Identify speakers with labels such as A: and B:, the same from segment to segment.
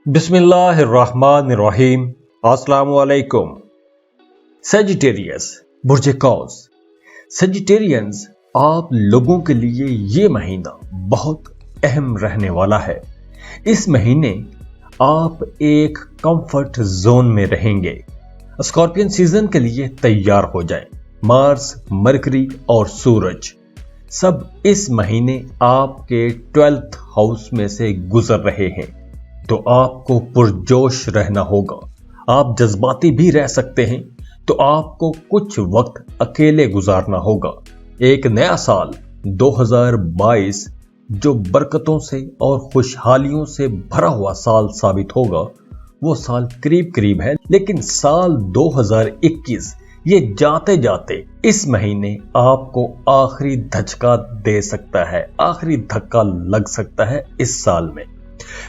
A: बिस्मिल्लाहिर्रहमानिर्रहीम। अस्सलामुअलैकुम। सेजिटेरियस बुर्ज कौस। सेजिटेरियंस, आप लोगों के लिए ये महीना बहुत अहम रहने वाला है। इस महीने आप एक कंफर्ट जोन में रहेंगे। स्कॉर्पियन सीजन के लिए तैयार हो जाएं। मार्स, मरकरी और सूरज सब इस महीने आपके 12th हाउस में से गुजर रहे हैं, तो आपको पुरजोश रहना होगा। आप जज्बाती भी रह सकते हैं, तो आपको कुछ वक्त अकेले गुजारना होगा। एक नया साल 2022 जो बरकतों से और खुशहालियों से भरा हुआ साल साबित होगा, वो साल करीब करीब है। लेकिन साल 2021 ये जाते जाते इस महीने आपको आखिरी धचका दे सकता है, आखिरी धक्का लग सकता है इस साल में।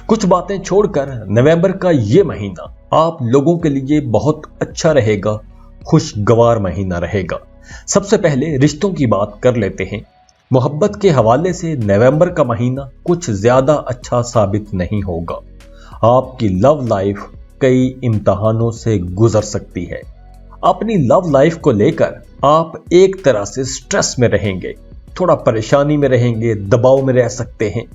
A: कुछ बातें छोड़कर नवंबर का ये महीना आप लोगों के लिए बहुत अच्छा रहेगा, खुशगवार महीना रहेगा। सबसे पहले रिश्तों की बात कर लेते हैं। मोहब्बत के हवाले से नवंबर का महीना कुछ ज्यादा अच्छा साबित नहीं होगा। आपकी लव लाइफ कई इम्तिहानों से गुजर सकती है। अपनी लव लाइफ को लेकर आप एक तरह से स्ट्रेस में रहेंगे, थोड़ा परेशानी में रहेंगे, दबाव में रह सकते हैं।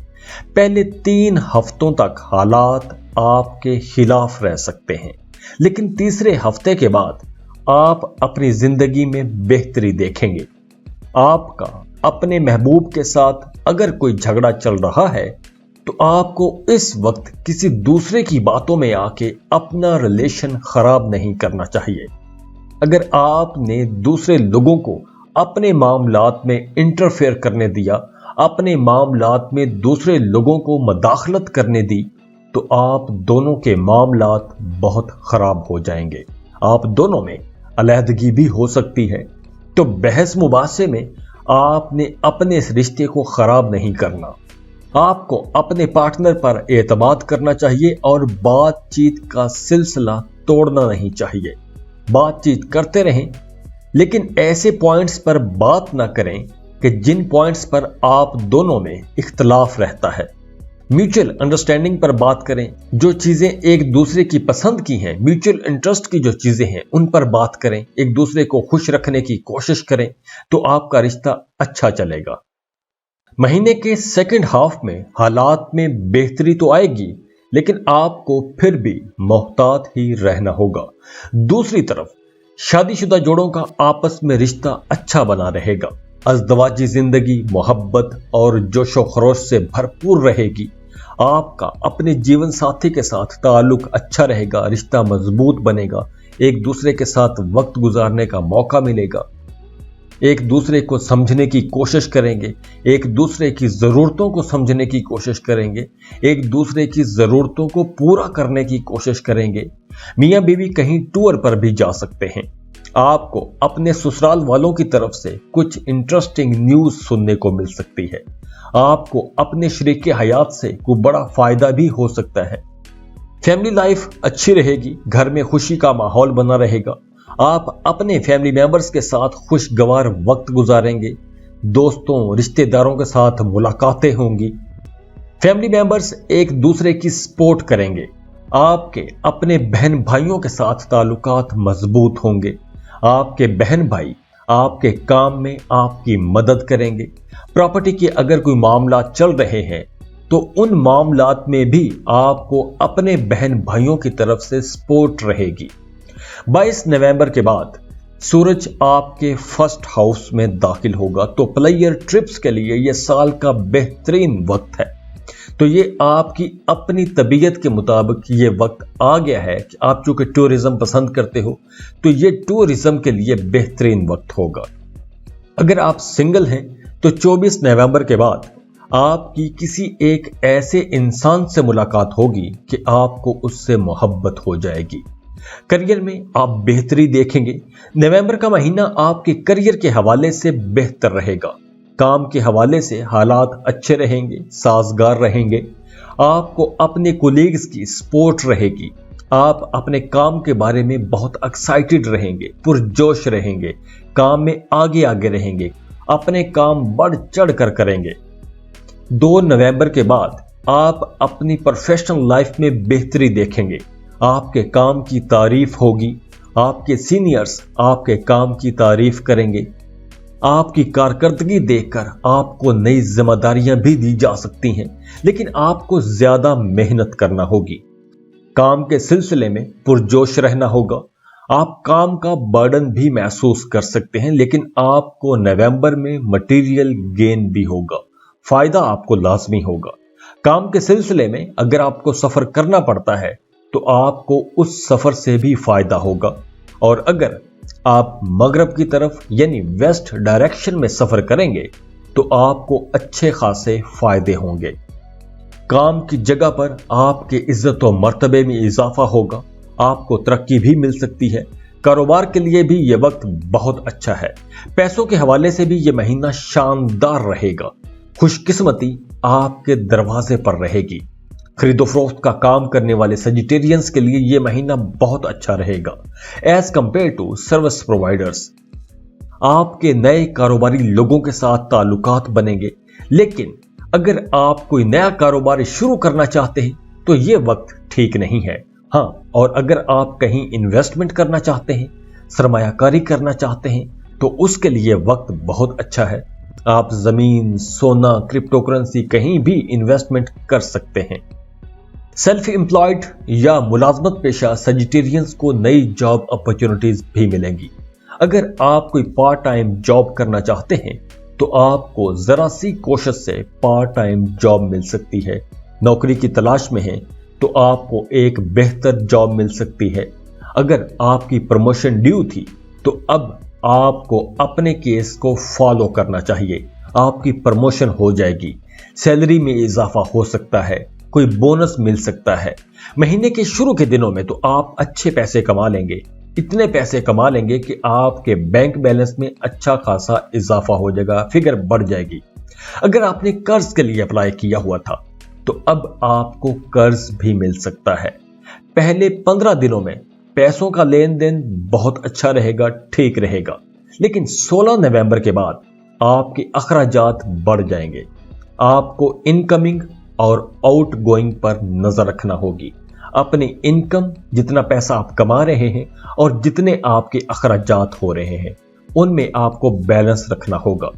A: पहले 3 हफ्तों तक हालात आपके खिलाफ रह सकते हैं, लेकिन तीसरे हफ्ते के बाद आप अपनी जिंदगी में बेहतरी देखेंगे। आपका अपने महबूब के साथ अगर कोई झगड़ा चल रहा है, तो आपको इस वक्त किसी दूसरे की बातों में आके अपना रिलेशन खराब नहीं करना चाहिए। अगर आपने दूसरे लोगों को अपने मामलात में इंटरफेयर करने दिया, अपने मामलात में दूसरे लोगों को मदाखलत करने दी, तो आप दोनों के मामलात बहुत खराब हो जाएंगे। आप दोनों में अलहदगी भी हो सकती है। तो बहस मुबासे में आपने अपने इस रिश्ते को खराब नहीं करना। आपको अपने पार्टनर पर एतमाद करना चाहिए और बातचीत का सिलसिला तोड़ना नहीं चाहिए। बातचीत करते रहें, लेकिन ऐसे पॉइंट्स पर बात ना करें कि जिन पॉइंट्स पर आप दोनों में इख्तलाफ रहता है। म्यूचुअल अंडरस्टैंडिंग पर बात करें। जो चीजें एक दूसरे की पसंद की हैं, म्यूचुअल इंटरेस्ट की जो चीजें हैं, उन पर बात करें। एक दूसरे को खुश रखने की कोशिश करें, तो आपका रिश्ता अच्छा चलेगा। महीने के सेकंड हाफ में हालात में बेहतरी तो आएगी, लेकिन आपको फिर भी मोहतात ही रहना होगा। दूसरी तरफ शादीशुदा जोड़ों का आपस में रिश्ता अच्छा बना रहेगा। अज़दवाजी जिंदगी मोहब्बत और जोशो खरोश से भरपूर रहेगी। आपका अपने जीवन साथी के साथ ताल्लुक अच्छा रहेगा, रिश्ता मजबूत बनेगा। एक दूसरे के साथ वक्त गुजारने का मौका मिलेगा। एक दूसरे को समझने की कोशिश करेंगे, एक दूसरे की जरूरतों को समझने की कोशिश करेंगे, एक दूसरे की जरूरतों को पूरा करने की कोशिश करेंगे। मियां बीवी कहीं टूर पर भी जा सकते हैं। आपको अपने ससुराल वालों की तरफ से कुछ इंटरेस्टिंग न्यूज सुनने को मिल सकती है। आपको अपने शरीके हयात से कोई बड़ा फायदा भी हो सकता है। फैमिली लाइफ अच्छी रहेगी, घर में खुशी का माहौल बना रहेगा। आप अपने फैमिली मेंबर्स के साथ खुशगवार वक्त गुजारेंगे। दोस्तों, रिश्तेदारों के साथ मुलाकातें होंगी। फैमिली मेंबर्स एक दूसरे की सपोर्ट करेंगे। आपके अपने बहन भाइयों के साथ ताल्लुकात मजबूत होंगे। आपके बहन भाई आपके काम में आपकी मदद करेंगे। प्रॉपर्टी के अगर कोई मामला चल रहे हैं, तो उन मामलात में भी आपको अपने बहन भाइयों की तरफ से सपोर्ट रहेगी। 22 नवंबर के बाद सूरज आपके फर्स्ट हाउस में दाखिल होगा, तो प्लेयर ट्रिप्स के लिए यह साल का बेहतरीन वक्त है। तो ये आपकी अपनी तबीयत के मुताबिक ये वक्त आ गया है कि आप चूंकि टूरिज्म पसंद करते हो, तो ये टूरिज्म के लिए बेहतरीन वक्त होगा। अगर आप सिंगल हैं, तो 24 नवंबर के बाद आपकी किसी एक ऐसे इंसान से मुलाकात होगी कि आपको उससे मोहब्बत हो जाएगी। करियर में आप बेहतरी देखेंगे। नवंबर का महीना आपके करियर के हवाले से बेहतर रहेगा। काम के हवाले से हालात अच्छे रहेंगे, साजगार रहेंगे। आपको अपने कोलीग्स की सपोर्ट रहेगी। आप अपने काम के बारे में बहुत एक्साइटेड रहेंगे, पुरजोश रहेंगे, काम में आगे आगे रहेंगे, अपने काम बढ़ चढ़ कर करेंगे। 2 नवंबर के बाद आप अपनी प्रोफेशनल लाइफ में बेहतरी देखेंगे। आपके काम की तारीफ होगी। आपके सीनियर्स आपके काम की तारीफ करेंगे। आपकी कारकर्दगी देखकर आपको नई जिम्मेदारियां भी दी जा सकती हैं, लेकिन आपको ज्यादा मेहनत करना होगी। काम के सिलसिले में पुरजोश रहना होगा। आप काम का बर्डन भी महसूस कर सकते हैं, लेकिन आपको नवंबर में मटेरियल गेन भी होगा। फायदा आपको लाजमी होगा। काम के सिलसिले में अगर आपको सफर करना पड़ता है तो आपको उस सफर से भी फायदा होगा, और अगर आप मगरब की तरफ यानी वेस्ट डायरेक्शन में सफर करेंगे तो आपको अच्छे खासे फायदे होंगे। काम की जगह पर आपके इज्जत और मर्तबे में इजाफा होगा। आपको तरक्की भी मिल सकती है। कारोबार के लिए भी यह वक्त बहुत अच्छा है। पैसों के हवाले से भी यह महीना शानदार रहेगा। खुशकिस्मती आपके दरवाजे पर रहेगी। खरीदो फरोख्त का काम करने वाले सजिटेरियंस के लिए यह महीना बहुत अच्छा रहेगा as compare to service providers. आपके नए कारोबारी लोगों के साथ ताल्लुकात बनेंगे, लेकिन अगर आप कोई नया कारोबार शुरू करना चाहते हैं तो यह वक्त ठीक नहीं है। हाँ, और अगर आप कहीं इन्वेस्टमेंट करना चाहते हैं, सरमायाकारी करना चाहते हैं, तो उसके लिए वक्त बहुत अच्छा है। आप जमीन, सोना, क्रिप्टो करेंसी कहीं भी इन्वेस्टमेंट कर सकते हैं। सेल्फ एम्प्लॉयड या मुलाजमत पेशा सजिटेरियंस को नई जॉब अपॉर्चुनिटीज भी मिलेंगी। अगर आप कोई पार्ट टाइम जॉब करना चाहते हैं तो आपको जरा सी कोशिश से पार्ट टाइम जॉब मिल सकती है। नौकरी की तलाश में हैं तो आपको एक बेहतर जॉब मिल सकती है। अगर आपकी प्रमोशन ड्यू थी तो अब आपको अपने केस को फॉलो करना चाहिए। आपकी प्रमोशन हो जाएगी। सैलरी में इजाफा हो सकता है। कोई बोनस मिल सकता है। महीने के शुरू के दिनों में तो आप अच्छे पैसे कमा लेंगे। इतने पैसे कमा लेंगे कि आपके बैंक बैलेंस में अच्छा खासा इजाफा हो जाएगा, फिगर बढ़ जाएगी। अगर आपने कर्ज के लिए अप्लाई किया हुआ था तो अब आपको कर्ज भी मिल सकता है। पहले 15 दिनों में पैसों का लेन देन बहुत अच्छा रहेगा, ठीक रहेगा, लेकिन 16 नवंबर के बाद आपके अखराजात बढ़ जाएंगे। आपको इनकमिंग और आउट गोइंग पर नजर रखना होगी। अपनी इनकम, जितना पैसा आप कमा रहे हैं और जितने आपके अखराजात हो रहे हैं, उनमें आपको बैलेंस रखना होगा।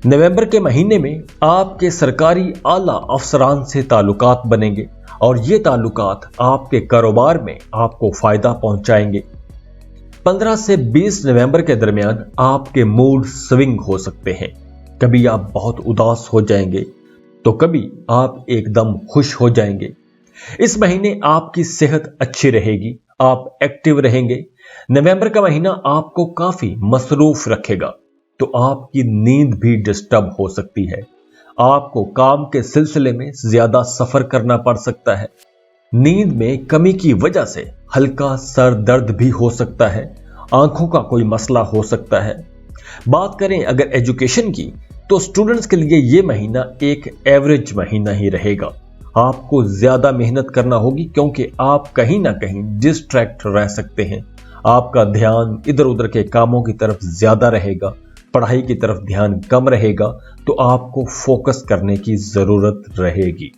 A: नवंबर के महीने में आपके सरकारी आला अफसरान से ताल्लुकात बनेंगे और ये ताल्लुकात आपके कारोबार में आपको फायदा पहुंचाएंगे। 15 से 20 नवंबर के दरमियान आपके मूड स्विंग हो सकते हैं। कभी आप बहुत उदास हो जाएंगे तो कभी आप एकदम खुश हो जाएंगे। इस महीने आपकी सेहत अच्छी रहेगी। आप एक्टिव रहेंगे। नवंबर का महीना आपको काफी मसरूफ रखेगा तो आपकी नींद भी डिस्टर्ब हो सकती है। आपको काम के सिलसिले में ज्यादा सफर करना पड़ सकता है। नींद में कमी की वजह से हल्का सर दर्द भी हो सकता है। आंखों का कोई मसला हो सकता है। बात करें अगर एजुकेशन की तो स्टूडेंट्स के लिए यह महीना एक एवरेज महीना ही रहेगा। आपको ज्यादा मेहनत करना होगी क्योंकि आप कहीं ना कहीं डिस्ट्रैक्ट रह सकते हैं। आपका ध्यान इधर उधर के कामों की तरफ ज्यादा रहेगा। पढ़ाई की तरफ ध्यान कम रहेगा तो आपको फोकस करने की जरूरत रहेगी।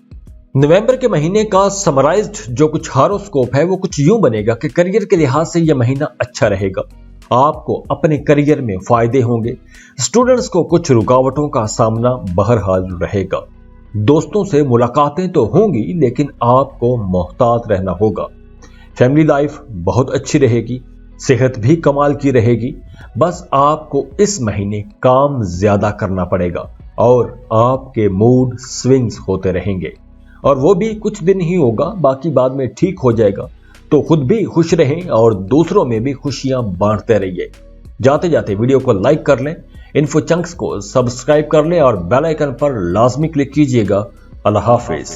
A: नवंबर के महीने का समराइज्ड जो कुछ हॉरोस्कोप है वो कुछ यूं बनेगा कि करियर के लिहाज से यह महीना अच्छा रहेगा। आपको अपने करियर में फायदे होंगे। स्टूडेंट्स को कुछ रुकावटों का सामना बहरहाल रहेगा। दोस्तों से मुलाकातें तो होंगी लेकिन आपको मोहतात रहना होगा। फैमिली लाइफ बहुत अच्छी रहेगी। सेहत भी कमाल की रहेगी। बस आपको इस महीने काम ज्यादा करना पड़ेगा और आपके मूड स्विंग्स होते रहेंगे, और वो भी कुछ दिन ही होगा, बाकी बाद में ठीक हो जाएगा। तो खुद भी खुश रहें और दूसरों में भी खुशियां बांटते रहिए। जाते जाते वीडियो को लाइक कर लें, इन्फो चंक्स को सब्सक्राइब कर लें और बेल आइकन पर लाजमी क्लिक कीजिएगा। अल्लाह हाफिज।